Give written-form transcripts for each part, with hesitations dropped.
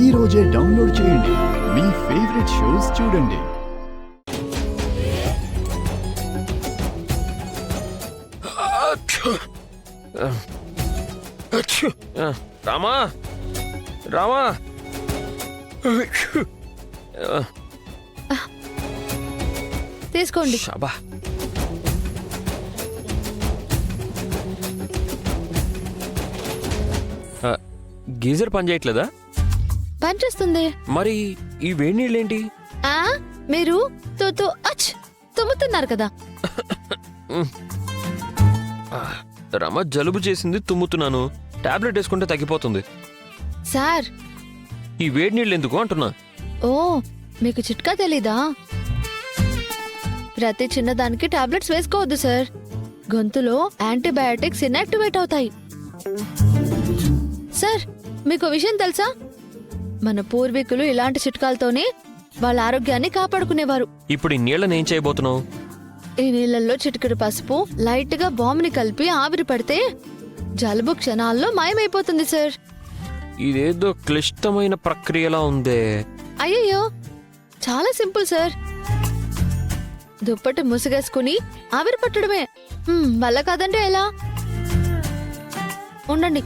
ఈ రోజే డౌన్లోడ్ చేయండి. మీ ఫేవరెట్ షోస్ చూడండి. రామా రామా తీసుకోండి. షాబా గీజర్ పని చేయట్లేదా? పనిచేస్తుంది. మరి ఈ వేడి నీళ్ళేంటి? ఆ మీరు తుమ్ముతున్నారు కదా. రమ జలుబు చేసింది, తుమ్ముతున్నాను. టాబ్లెట్ వేసుకుంటే తగ్గిపోతుంది. సార్ ఈ వేడి నీళ్ళు ఎందుకు అంటున్నా? ఓ మీకు చిట్కా తెలీదా? ప్రతి చిన్నదానికి టాబ్లెట్స్ వేసుకోవద్దు సార్. గొంతులో యాంటీబయాటిక్స్ ఇన్యాక్టివేట్ అవుతాయి. సార్ మీకు విషయం తెలుసా? మన పూర్వీకులు ఇలాంటి చిట్కాలతోనే వాళ్ళ ఆరోగ్యాన్ని కాపాడుకునేవారు. ఇప్పుడు ఈ నీళ్ళని ఏం చేయబోతున్నావు? ఈ నీళ్ళల్లో చిటికెడు పసుపు, లైట్ గా బాంబుని కలిపి ఆవిరి పడితే జలుబు క్షణాల్లో మాయమైపోతుంది సార్. ఇదేదో క్లిష్టమైన ప్రక్రియలా ఉందే. అయ్యయ్యో చాలా సింపుల్ సార్. దుప్పటి ముసుగేసుకుని ఆవిరి పట్టడమే. వల్ల కాదంటే ఎలా? ఉండండి.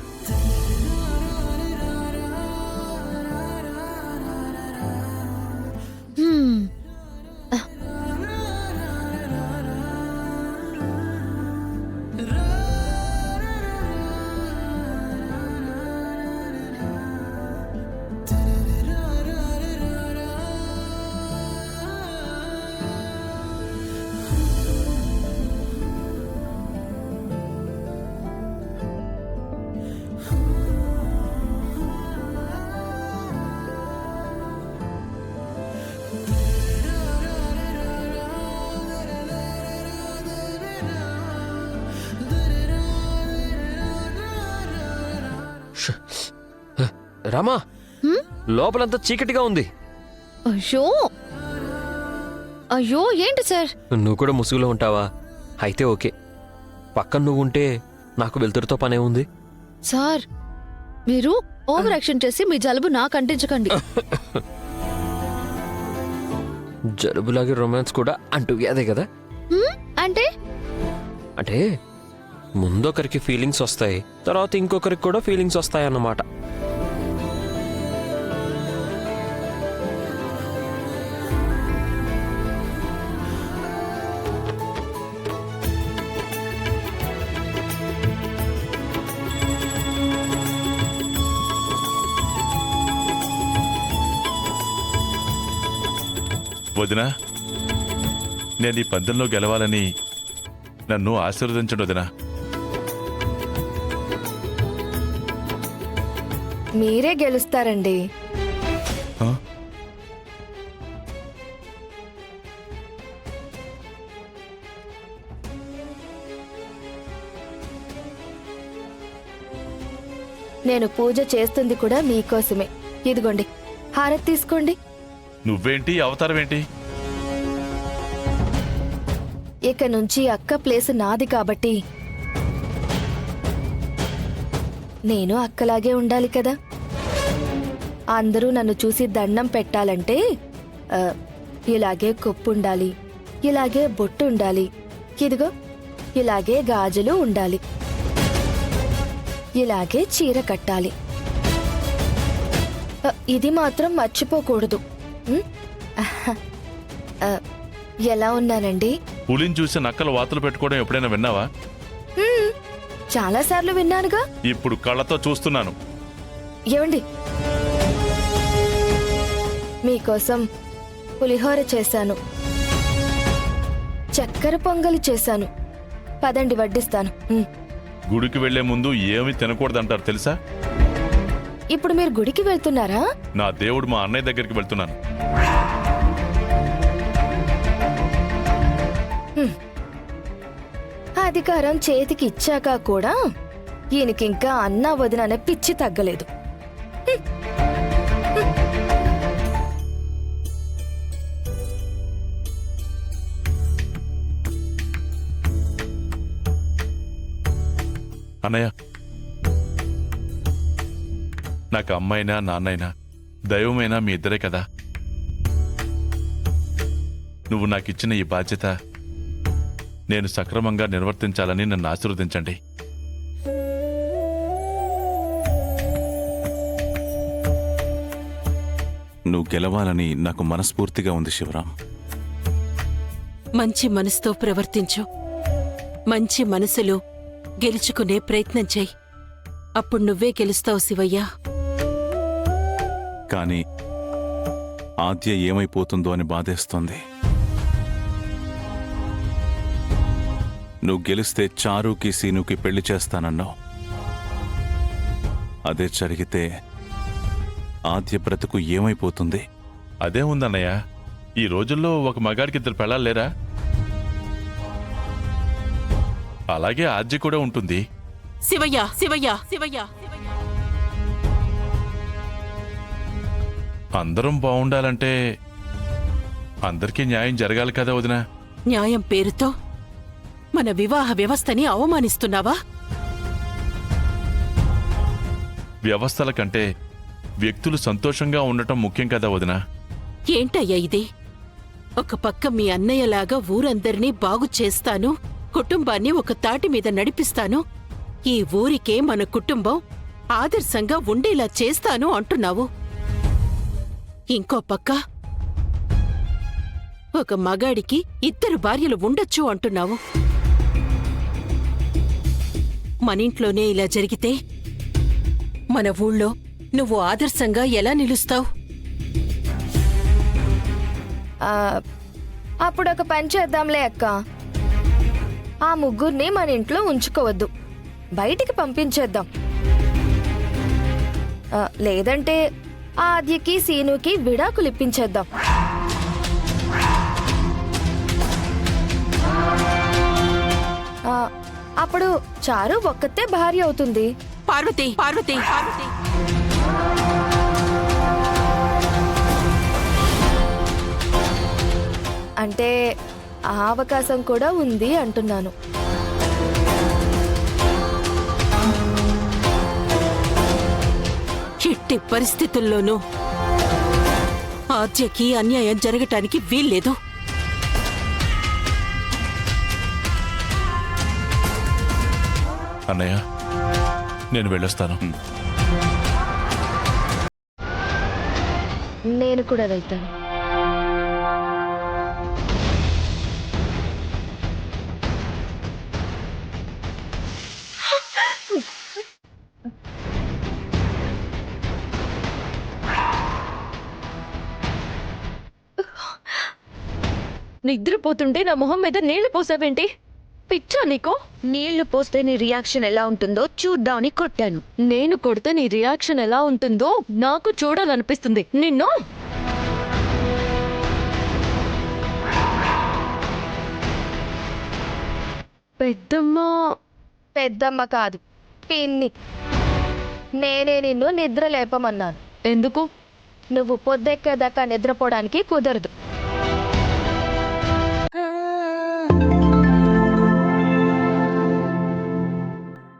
రామా లోపలంతా చీకటిగా ఉంది. అయ్యో అయ్యో ఏంటి సార్? నువ్వు కూడా ముసుగులో ఉంటావా? అయితే ఓకే. పక్కన నువ్వు ఉంటే నాకు వెలుతురుతో పనే ఉంది. సార్ మీరు ఓవర్ యాక్షన్ చేసి మీ జలుబు నాకు అంటించకండి. జలుబులాగే రొమాన్స్ కూడా అంటూ అదే కదా? అంటే అంటే ముందొకరికి ఫీలింగ్స్ వస్తాయి, తర్వాత ఇంకొకరికి కూడా ఫీలింగ్స్ వస్తాయి అన్నమాట. వదినా, నేను ఈ పందెంలో గెలవాలని నన్ను ఆశీర్వదించండి వదినా. మీరే గెలుస్తారండి. ఆ? నేను పూజ చేస్తుంది కూడా మీకోసమే. ఇదిగోండి హారతి తీసుకోండి. నువ్వేంటి, అవతారం ఏంటి? ఇక నుంచి అక్క ప్లేస్ నాది కాబట్టి నేను అక్కలాగే ఉండాలి కదా. అందరూ నన్ను చూసి దండం పెట్టాలంటే ఇలాగే కొప్పు ఉండాలి, ఇలాగే బొట్టు ఉండాలి, ఇదిగో ఇలాగే గాజులు ఉండాలి, ఇలాగే చీర కట్టాలి. ఇది మాత్రం మర్చిపోకూడదు. ఎలా ఉన్నానండి? పులిని చూసి నక్కలు వాతలు పెట్టుకోవడం ఎప్పుడైనా విన్నావా? చాలాసార్లు విన్నానుగా. ఇప్పుడు కళ్ళతో చూస్తున్నాను. ఏమండి, మీకోసం పులిహోర చేశాను, చక్కెర పొంగలి చేశాను. పదండి వడ్డిస్తాను. గుడికి వెళ్లే ముందు ఏమి తినకూడదంటారు తెలుసా? ఇప్పుడు మీరు గుడికి వెళ్తున్నారా? నా దేవుడు మా అన్నయ్య దగ్గరికి వెళ్తున్నాను. అధికారం చేతికి ఇచ్చాక కూడా ఈయనకింకా అన్నా వదిన అనే పిచ్చి తగ్గలేదు. అన్నయ్య, నాకు అమ్మైనా నాన్నైనా దైవమైనా మీ ఇద్దరే కదా. నువ్వు నాకిచ్చిన ఈ బాధ్యత నేను సక్రమంగా నిర్వర్తించాలని నన్ను ఆశీర్వదించండి. నువ్వు గెలవాలని నాకు మనస్ఫూర్తిగా ఉంది శివరాం. మంచి మనసుతో ప్రవర్తించు. మంచి మనసులో గెలుచుకునే ప్రయత్నం చెయ్యి. అప్పుడు నువ్వే గెలుస్తావు శివయ్య. కానీ ఆద్య ఏమైపోతుందో అని బాధేస్తోంది. నువ్వు గెలిస్తే చారుకి సీనుకి పెళ్లి చేస్తానన్నావు. అదే జరిగితే ఆద్య బ్రతుకు ఏమైపోతుంది? అదే ఉందన్నయ్య, ఈ రోజుల్లో ఒక మగాడికి ఇద్దరు పెళ్ళాలేరా? అలాగే ఆద్య కూడా ఉంటుంది. శివయ్య శివయ్య శివయ్య అందరం బాగుండాలంటే అందరికీ న్యాయం జరగాలి కదా వదినా. న్యాయం పేరుతో మన వివాహ వ్యవస్థని అవమానిస్తున్నావా? వ్యవస్థల కంటే వ్యక్తులు సంతోషంగా ఉండటం ముఖ్యం కదా వదినా. ఏంటయ్యా ఇది? ఒక పక్క మీ అన్నయ్యలాగా ఊరందరినీ బాగు చేస్తాను, కుటుంబాన్ని ఒక తాటి మీద నడిపిస్తాను, ఈ ఊరికే మన కుటుంబం ఆదర్శంగా ఉండేలా చేస్తాను అంటున్నావు. ఇంకో పక్క ఒక మగాడికి ఇద్దరు భార్యలు ఉండొచ్చు అంటున్నావు. మనింట్లోనే ఇలా జరిగితే మన ఊళ్ళో నువ్వు ఆదర్శంగా ఎలా నిలుస్తావు? అప్పుడొక పని చేద్దాంలే అక్క. ఆ ముగ్గురిని మన ఇంట్లో ఉంచుకోవద్దు, బయటికి పంపించేద్దాం. లేదంటే ఆద్యకి సీనుకి విడాకులు ఇప్పించేద్దాం. అప్పుడు చారు ఒక్కతే భార్య అవుతుంది. పార్వతి పార్వతి పార్వతి అంటే ఆ అవకాశం కూడా ఉంది అంటున్నాను. ఎట్టి పరిస్థితుల్లోనూ ఆద్యకి అన్యాయం జరగటానికి వీల్లేదు. అన్నయ్య, నేను వెళ్ళొస్తాను. నేను కూడా వెళ్తాను. నిద్రపోతుంటే నా మొహం మీద నీళ్లు పోసావేంటి? పిచ్చా నీకు? నీళ్లు పోస్తే నీ రియాక్షన్ ఎలా ఉంటుందో చూద్దామని కొట్టాను. నేను కొడితే నీ రియాక్షన్ ఎలా ఉంటుందో నాకు చూడాలనిపిస్తుంది. నిన్ను పెద్దమ్మ కాదు, పిన్ని. నేనే నిన్ను నిద్ర లేపమన్నాను. ఎందుకు? నువ్వు పొద్దెక్కేదాకా నిద్రపోవడానికి కుదరదు.